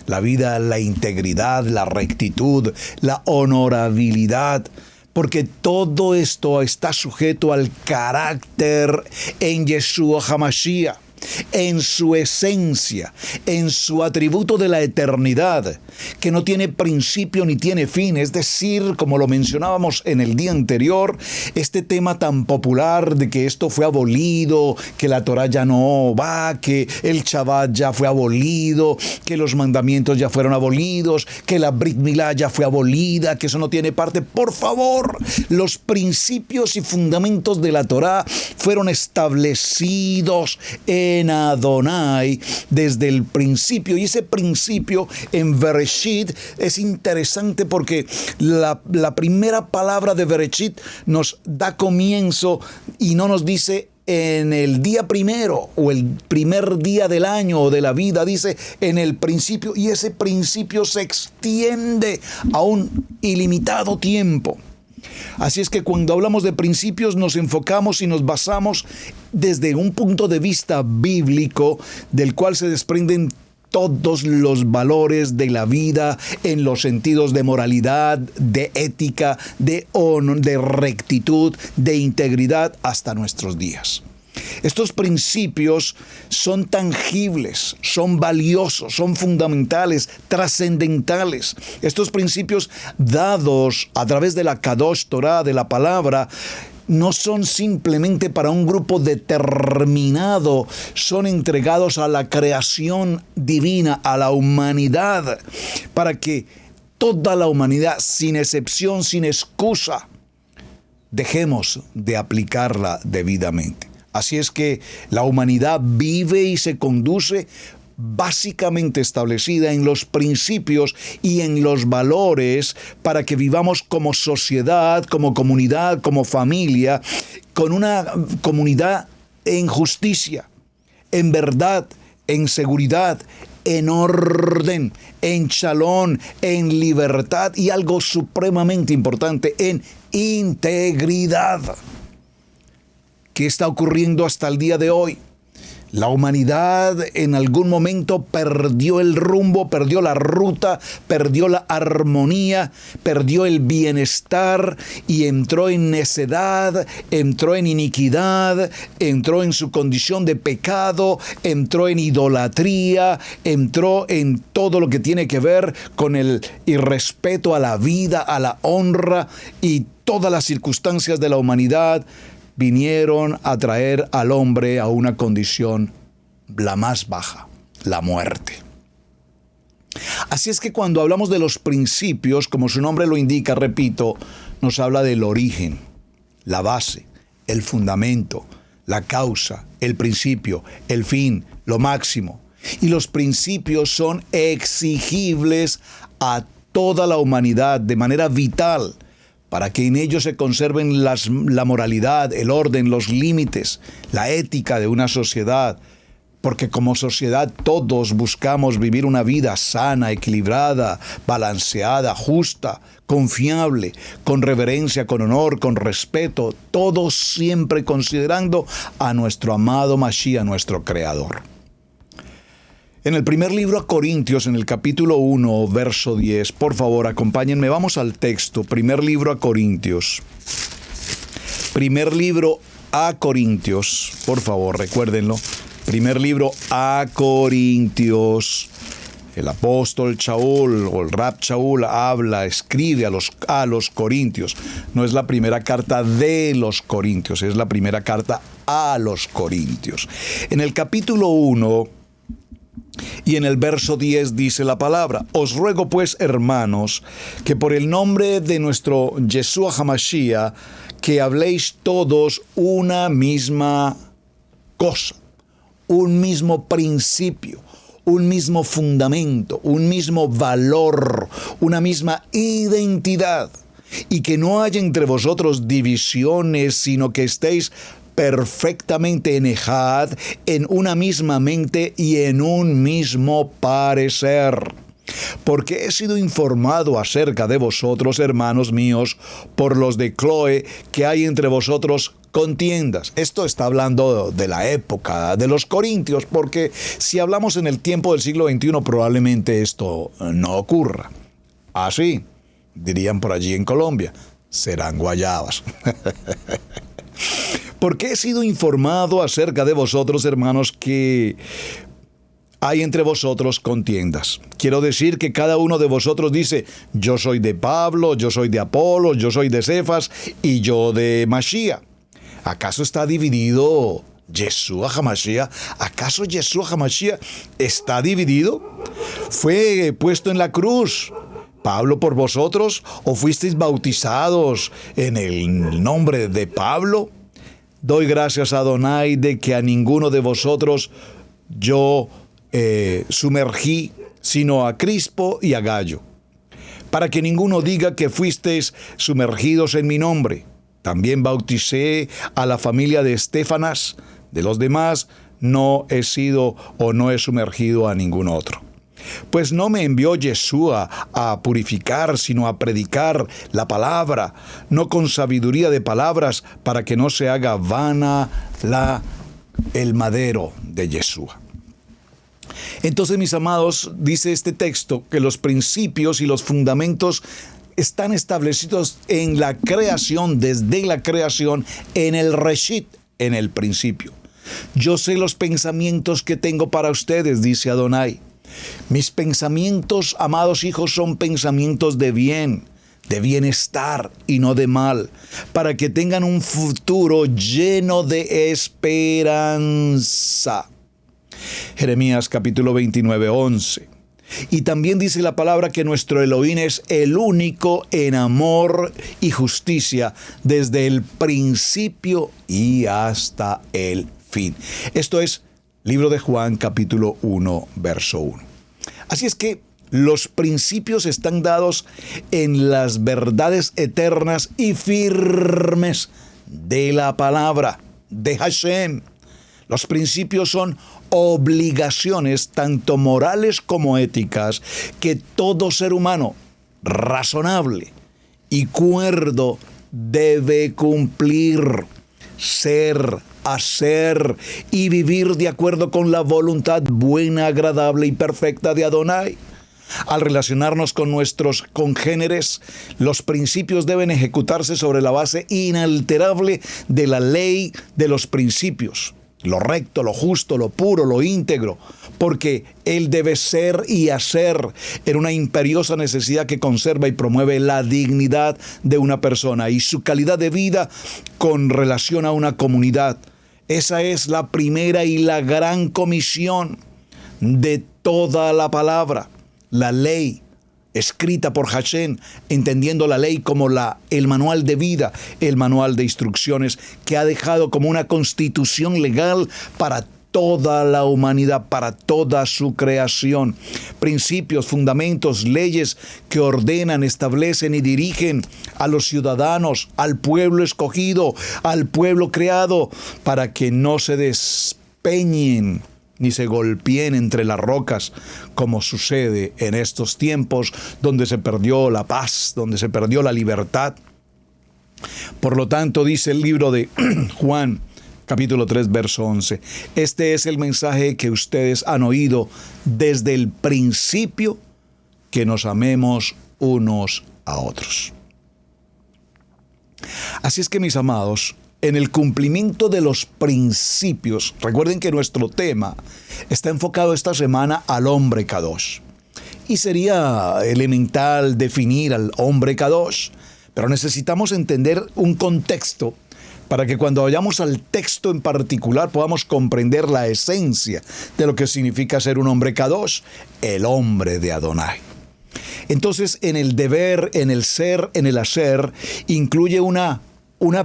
La vida, la integridad, la rectitud, la honorabilidad, porque todo esto está sujeto al carácter en Yeshua HaMashiach, en su esencia, en su atributo de la eternidad, que no tiene principio ni tiene fin. Es decir, como lo mencionábamos en el día anterior, este tema tan popular de que esto fue abolido, que la Torah ya no va, que el Shabbat ya fue abolido, que los mandamientos ya fueron abolidos, que la Brit Milá ya fue abolida, que eso no tiene parte. Por favor, los principios y fundamentos de la Torah fueron establecidos en Adonai desde el principio, y ese principio en Bereshit es interesante porque la primera palabra de Bereshit nos da comienzo y no nos dice en el día primero o el primer día del año o de la vida, dice en el principio, y ese principio se extiende a un ilimitado tiempo. Así es que cuando hablamos de principios nos enfocamos y nos basamos desde un punto de vista bíblico del cual se desprenden todos los valores de la vida en los sentidos de moralidad, de ética, de honor, de rectitud, de integridad hasta nuestros días. Estos principios son tangibles, son valiosos, son fundamentales, trascendentales. Estos principios dados a través de la Kadosh Torah, de la palabra, no son simplemente para un grupo determinado, son entregados a la creación divina, a la humanidad, para que toda la humanidad, sin excepción, sin excusa, dejemos de aplicarla debidamente. Así es que la humanidad vive y se conduce básicamente establecida en los principios y en los valores para que vivamos como sociedad, como comunidad, como familia, con una comunidad en justicia, en verdad, en seguridad, en orden, en shalom, en libertad y algo supremamente importante, en integridad. ¿Qué está ocurriendo hasta el día de hoy? La humanidad en algún momento perdió el rumbo, perdió la ruta, perdió la armonía, perdió el bienestar y entró en necedad, entró en iniquidad, entró en su condición de pecado, entró en idolatría, entró en todo lo que tiene que ver con el irrespeto a la vida, a la honra, y todas las circunstancias de la humanidad vinieron a traer al hombre a una condición la más baja, la muerte. Así es que cuando hablamos de los principios, como su nombre lo indica, repito, nos habla del origen, la base, el fundamento, la causa, el principio, el fin, lo máximo. Y los principios son exigibles a toda la humanidad de manera vital, para que en ellos se conserven la moralidad, el orden, los límites, la ética de una sociedad. Porque como sociedad todos buscamos vivir una vida sana, equilibrada, balanceada, justa, confiable, con reverencia, con honor, con respeto, todos siempre considerando a nuestro amado Mashiach, nuestro Creador. En el primer libro a Corintios, en el capítulo 1, verso 10, por favor, acompáñenme, vamos al texto. Primer libro a Corintios. Primer libro a Corintios, por favor, recuérdenlo. Primer libro a Corintios, El apóstol Shaul o el Rab Shaul escribe a los Corintios. No es la primera carta de los Corintios, es la primera carta a los Corintios. En el capítulo 1 y en el verso 10 dice la palabra: os ruego pues, hermanos, que por el nombre de nuestro Yeshua HaMashiach, que habléis todos una misma cosa, un mismo principio, un mismo fundamento, un mismo valor, una misma identidad, y que no haya entre vosotros divisiones, sino que estéis perfectamente en ejad, en una misma mente y en un mismo parecer. Porque he sido informado acerca de vosotros, hermanos míos, por los de Cloe, que hay entre vosotros contiendas. Esto está hablando de la época de los corintios, porque si hablamos en el tiempo del siglo XXI, probablemente esto no ocurra. Así, dirían por allí en Colombia, serán guayabas. Porque he sido informado acerca de vosotros, hermanos, que hay entre vosotros contiendas. Quiero decir que cada uno de vosotros dice: yo soy de Pablo, yo soy de Apolo, yo soy de Cefas y yo de Mashiach. ¿Acaso está dividido Yeshua HaMashiach? ¿Acaso Yeshua HaMashiach está dividido? ¿Fue puesto en la cruz Pablo por vosotros, o fuisteis bautizados en el nombre de Pablo? Doy gracias a Adonai de que a ninguno de vosotros yo sumergí, sino a Crispo y a Gallo, para que ninguno diga que fuisteis sumergidos en mi nombre. También bauticé a la familia de Estefanas. De los demás no he sido o no he sumergido a ningún otro. Pues no me envió Yeshua a purificar, sino a predicar la palabra, no con sabiduría de palabras, para que no se haga vana el madero de Yeshua. Entonces, mis amados, dice este texto que los principios y los fundamentos están establecidos en la creación, desde la creación, en el Reshit, en el principio. Yo sé los pensamientos que tengo para ustedes, dice Adonai. Mis pensamientos, amados hijos, son pensamientos de bien, de bienestar y no de mal, para que tengan un futuro lleno de esperanza. Jeremías capítulo 29, 11. Y también dice la palabra que nuestro Elohim es el único en amor y justicia desde el principio y hasta el fin. Esto es libro de Juan capítulo 1, verso 1. Así es que los principios están dados en las verdades eternas y firmes de la palabra de Hashem. Los principios son obligaciones, tanto morales como éticas, que todo ser humano razonable y cuerdo debe cumplir, ser, hacer y vivir de acuerdo con la voluntad buena, agradable y perfecta de Adonai. Al relacionarnos con nuestros congéneres, los principios deben ejecutarse sobre la base inalterable de la ley de los principios. Lo recto, lo justo, lo puro, lo íntegro, porque Él debe ser y hacer en una imperiosa necesidad que conserva y promueve la dignidad de una persona y su calidad de vida con relación a una comunidad. Esa es la primera y la gran comisión de toda la palabra, la ley escrita por Hashem, entendiendo la ley como el manual de vida, el manual de instrucciones que ha dejado como una constitución legal para toda la humanidad, para toda su creación. Principios, fundamentos, leyes que ordenan, establecen y dirigen a los ciudadanos, al pueblo escogido, al pueblo creado, para que no se despeñen ni se golpeen entre las rocas, como sucede en estos tiempos donde se perdió la paz, donde se perdió la libertad. Por lo tanto, dice el libro de Juan, capítulo 3, verso 11, este es el mensaje que ustedes han oído desde el principio, que nos amemos unos a otros. Así es que, mis amados, en el cumplimiento de los principios, recuerden que nuestro tema está enfocado esta semana al hombre Kadosh. Y sería elemental definir al hombre Kadosh, pero necesitamos entender un contexto para que cuando vayamos al texto en particular podamos comprender la esencia de lo que significa ser un hombre Kadosh, el hombre de Adonai. Entonces, en el deber, en el ser, en el hacer, incluye una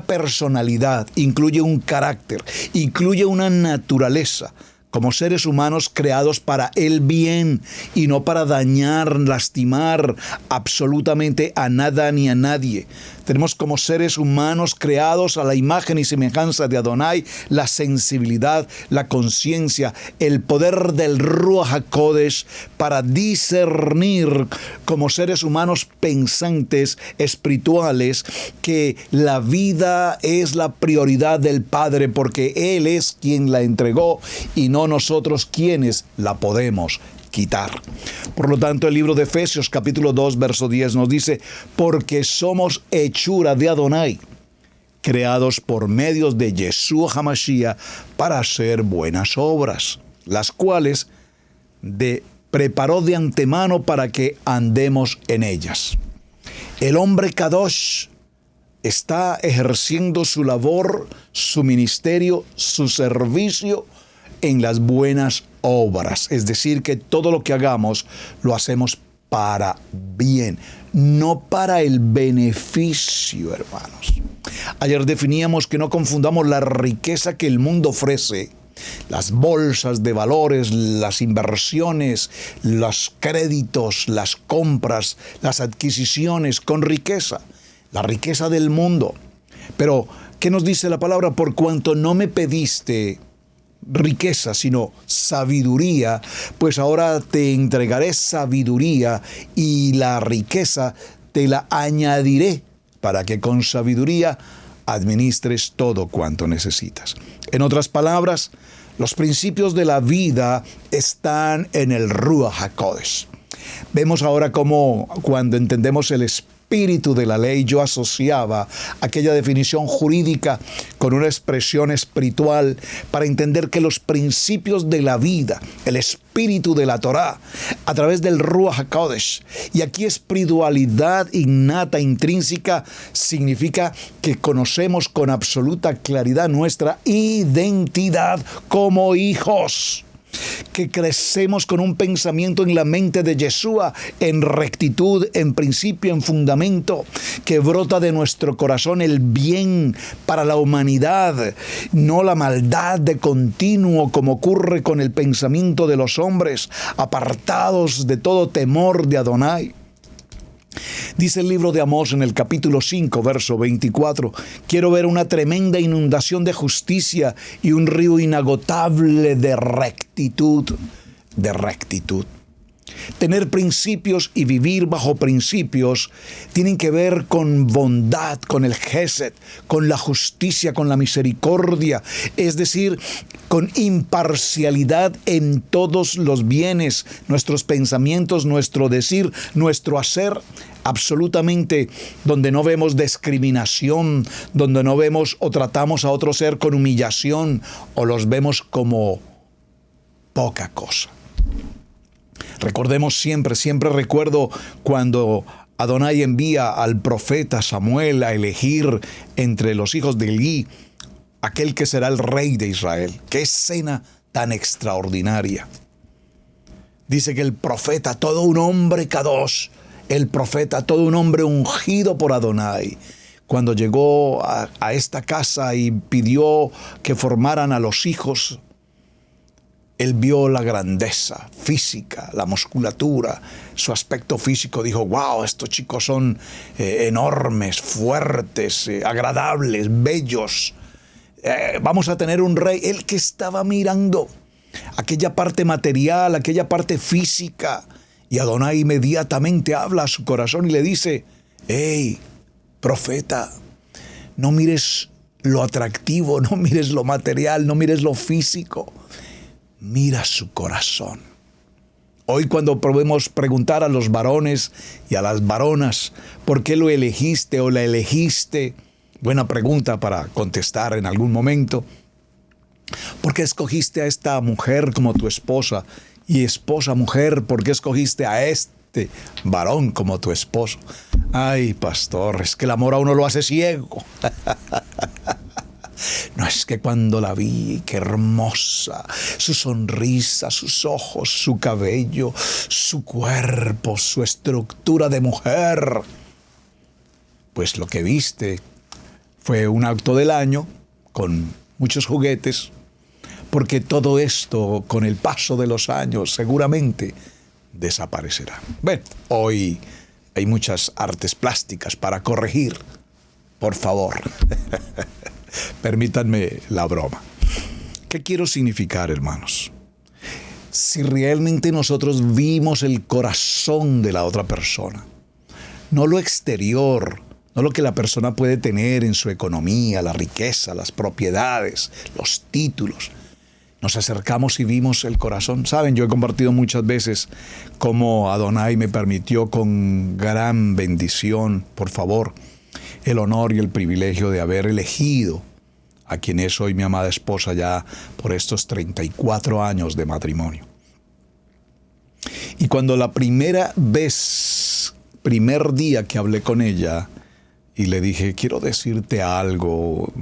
personalidad, incluye un carácter, incluye una naturaleza, como seres humanos creados para el bien y no para dañar, lastimar absolutamente a nada ni a nadie. Tenemos como seres humanos creados a la imagen y semejanza de Adonai la sensibilidad, la conciencia, el poder del Ruach HaKodesh para discernir como seres humanos pensantes, espirituales, que la vida es la prioridad del Padre porque Él es quien la entregó y no nosotros quienes la podemos quitar. Por lo tanto, el libro de Efesios capítulo 2 verso 10 nos dice: porque somos hechura de Adonai, creados por medios de Yeshua HaMashiach para hacer buenas obras, las cuales preparó de antemano para que andemos en ellas. El hombre Kadosh está ejerciendo su labor, su ministerio, su servicio en las buenas obras. Es decir, que todo lo que hagamos lo hacemos para bien, no para el beneficio, hermanos. Ayer definíamos que no confundamos la riqueza que el mundo ofrece, las bolsas de valores, las inversiones, los créditos, las compras, las adquisiciones con riqueza, la riqueza del mundo. Pero, ¿qué nos dice la palabra? Por cuanto no me pediste riqueza, sino sabiduría, pues ahora te entregaré sabiduría y la riqueza te la añadiré para que con sabiduría administres todo cuanto necesitas. En otras palabras, los principios de la vida están en el Ruach HaKodesh. Vemos ahora cómo cuando entendemos el espíritu de la ley, yo asociaba aquella definición jurídica con una expresión espiritual para entender que los principios de la vida, el espíritu de la Torá, a través del Ruach HaKodesh, y aquí espiritualidad innata, intrínseca, significa que conocemos con absoluta claridad nuestra identidad como hijos, que crecemos con un pensamiento en la mente de Yeshua, en rectitud, en principio, en fundamento, que brota de nuestro corazón el bien para la humanidad, no la maldad de continuo como ocurre con el pensamiento de los hombres, apartados de todo temor de Adonai. Dice el libro de Amós en el capítulo 5, verso 24, quiero ver una tremenda inundación de justicia y un río inagotable de rectitud, Tener principios y vivir bajo principios tienen que ver con bondad, con el Gesed, con la justicia, con la misericordia, es decir, con imparcialidad en todos los bienes, nuestros pensamientos, nuestro decir, nuestro hacer, absolutamente, donde no vemos discriminación, donde no vemos o tratamos a otro ser con humillación o los vemos como poca cosa. Recordemos siempre recuerdo cuando Adonai envía al profeta Samuel a elegir entre los hijos de Elí aquel que será el rey de Israel. ¡Qué escena tan extraordinaria! Dice que el profeta, todo un hombre Kadosh, el profeta, todo un hombre ungido por Adonai, cuando llegó a esta casa y pidió que formaran a los hijos, él vio la grandeza física, la musculatura, su aspecto físico. Dijo, wow, estos chicos son enormes, fuertes, agradables, bellos. Vamos a tener un rey. Él que estaba mirando aquella parte material, aquella parte física. Y Adonai inmediatamente habla a su corazón y le dice, hey, profeta, no mires lo atractivo, no mires lo material, no mires lo físico. Mira su corazón. Hoy cuando podemos preguntar a los varones y a las varonas, ¿por qué lo elegiste o la elegiste? Buena pregunta para contestar en algún momento. ¿Por qué escogiste a esta mujer como tu esposa? Y esposa, mujer, ¿por qué escogiste a este este varón como tu esposo. Ay, pastor, es que el amor a uno lo hace ciego. No, es que cuando la vi, qué hermosa, su sonrisa, sus ojos, su cabello, su cuerpo, su estructura de mujer. Pues lo que viste fue un auto del año con muchos juguetes, porque todo esto con el paso de los años seguramente desaparecerá. Bueno, hoy hay muchas artes plásticas para corregir. Por favor, permítanme la broma. ¿Qué quiero significar, hermanos? Si realmente nosotros vimos el corazón de la otra persona, no lo exterior, no lo que la persona puede tener en su economía, la riqueza, las propiedades, los títulos. Nos acercamos y vimos el corazón. Saben, yo he compartido muchas veces cómo Adonai me permitió con gran bendición, por favor, el honor y el privilegio de haber elegido a quien es hoy mi amada esposa ya por estos 34 años de matrimonio. Y cuando la primera vez, primer día que hablé con ella y le dije, quiero decirte algo,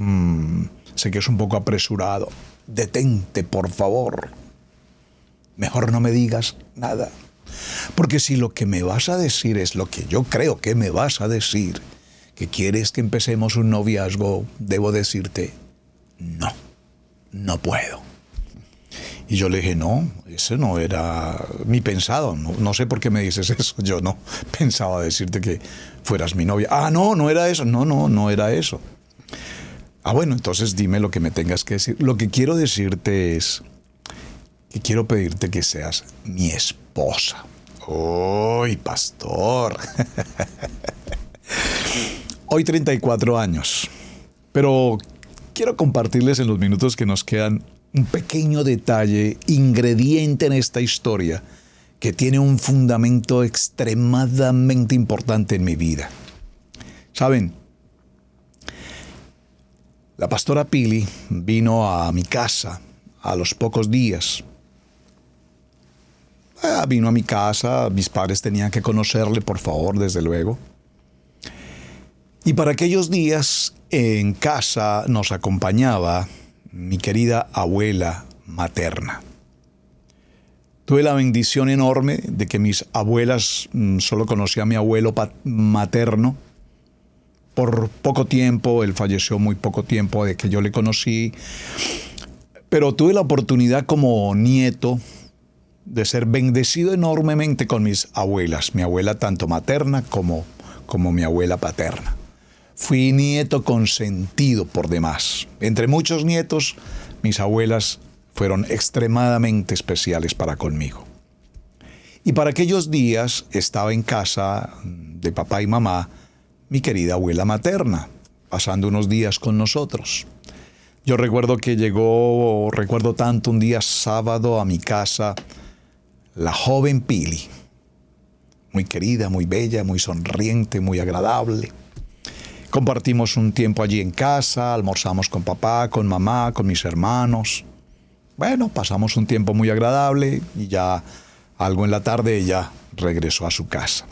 sé que es un poco apresurado, detente, por favor. Mejor no me digas nada. Porque si lo que me vas a decir es lo que yo creo que me vas a decir, que quieres que empecemos un noviazgo, debo decirte, no puedo. Y yo le dije, no, ese no era mi pensado. No sé por qué me dices eso. Yo no pensaba decirte que fueras mi novia. Ah, no era eso. No era eso. Ah, bueno, entonces dime lo que me tengas que decir. Lo que quiero decirte es que quiero pedirte que seas mi esposa. ¡Uy, pastor! Hoy 34 años, pero quiero compartirles en los minutos que nos quedan un pequeño detalle, ingrediente en esta historia, que tiene un fundamento extremadamente importante en mi vida. ¿Saben? La pastora Pili vino a mi casa a los pocos días. Vino a mi casa, mis padres tenían que conocerle, por favor, desde luego. Y para aquellos días en casa nos acompañaba mi querida abuela materna. Tuve la bendición enorme de que mis abuelas, solo conocía a mi abuelo materno. Por poco tiempo, él falleció muy poco tiempo de que yo le conocí, pero tuve la oportunidad como nieto de ser bendecido enormemente con mis abuelas, mi abuela tanto materna como mi abuela paterna. Fui nieto consentido por demás. Entre muchos nietos, mis abuelas fueron extremadamente especiales para conmigo. Y para aquellos días estaba en casa de papá y mamá mi querida abuela materna, pasando unos días con nosotros. Yo recuerdo que recuerdo tanto un día sábado a mi casa, la joven Pili, muy querida, muy bella, muy sonriente, muy agradable. Compartimos un tiempo allí en casa, almorzamos con papá, con mamá, con mis hermanos. Bueno, pasamos un tiempo muy agradable y ya algo en la tarde ella regresó a su casa.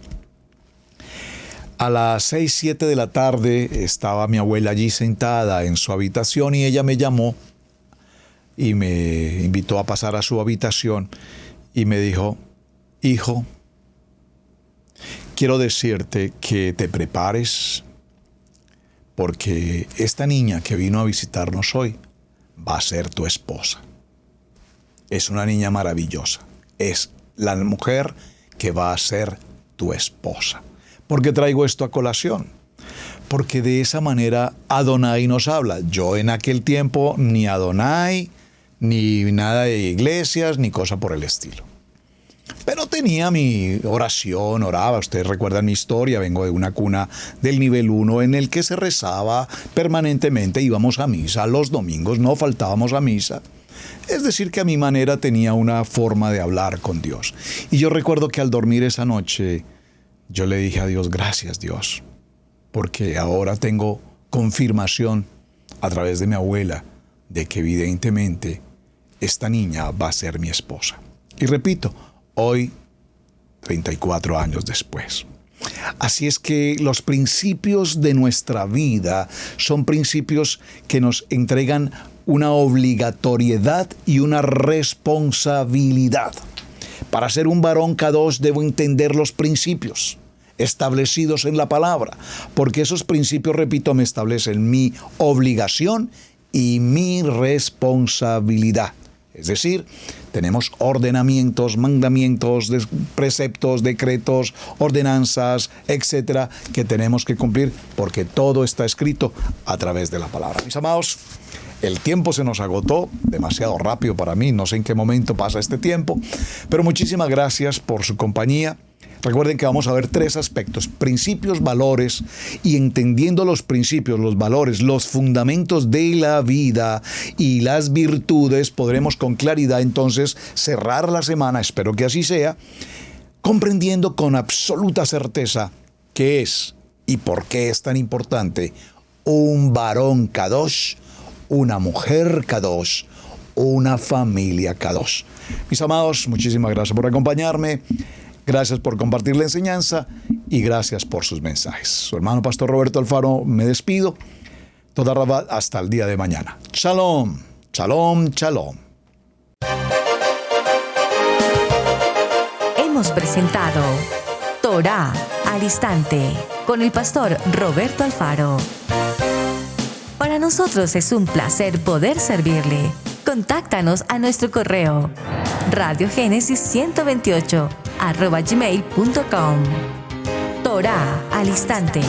A las 6, 7 de la tarde estaba mi abuela allí sentada en su habitación y ella me llamó y me invitó a pasar a su habitación y me dijo, hijo, quiero decirte que te prepares porque esta niña que vino a visitarnos hoy va a ser tu esposa. Es una niña maravillosa. Es la mujer que va a ser tu esposa. ¿Por qué traigo esto a colación? Porque de esa manera Adonai nos habla. Yo en aquel tiempo ni Adonai, ni nada de iglesias, ni cosa por el estilo. Pero tenía mi oración, oraba. Ustedes recuerdan mi historia, vengo de una cuna del nivel 1 en el que se rezaba permanentemente, íbamos a misa los domingos, no faltábamos a misa. Es decir, que a mi manera tenía una forma de hablar con Dios. Y yo recuerdo que al dormir esa noche, yo le dije a Dios, gracias Dios, porque ahora tengo confirmación a través de mi abuela de que evidentemente esta niña va a ser mi esposa. Y repito, hoy 34 años después. Así es que los principios de nuestra vida son principios que nos entregan una obligatoriedad y una responsabilidad. Para ser un varón Kadosh debo entender los principios establecidos en la palabra, porque esos principios, repito, me establecen mi obligación y mi responsabilidad. Es decir, tenemos ordenamientos, mandamientos, preceptos, decretos, ordenanzas, etcétera, que tenemos que cumplir porque todo está escrito a través de la palabra. Mis amados, el tiempo se nos agotó demasiado rápido para mí, no sé en qué momento pasa este tiempo, pero muchísimas gracias por su compañía. Recuerden que vamos a ver 3 aspectos: principios, valores, y entendiendo los principios, los valores, los fundamentos de la vida y las virtudes, podremos con claridad entonces cerrar la semana, espero que así sea, comprendiendo con absoluta certeza qué es y por qué es tan importante un varón Kadosh, una mujer Kadosh, una familia Kadosh. Mis amados, muchísimas gracias por acompañarme. Gracias por compartir la enseñanza y gracias por sus mensajes. Su hermano Pastor Roberto Alfaro, me despido. Toda Rabá, hasta el día de mañana. Shalom, shalom, shalom. Hemos presentado Torá al Instante con el Pastor Roberto Alfaro. Para nosotros es un placer poder servirle. Contáctanos a nuestro correo radiogenesis128@gmail.com. Torá al Instante.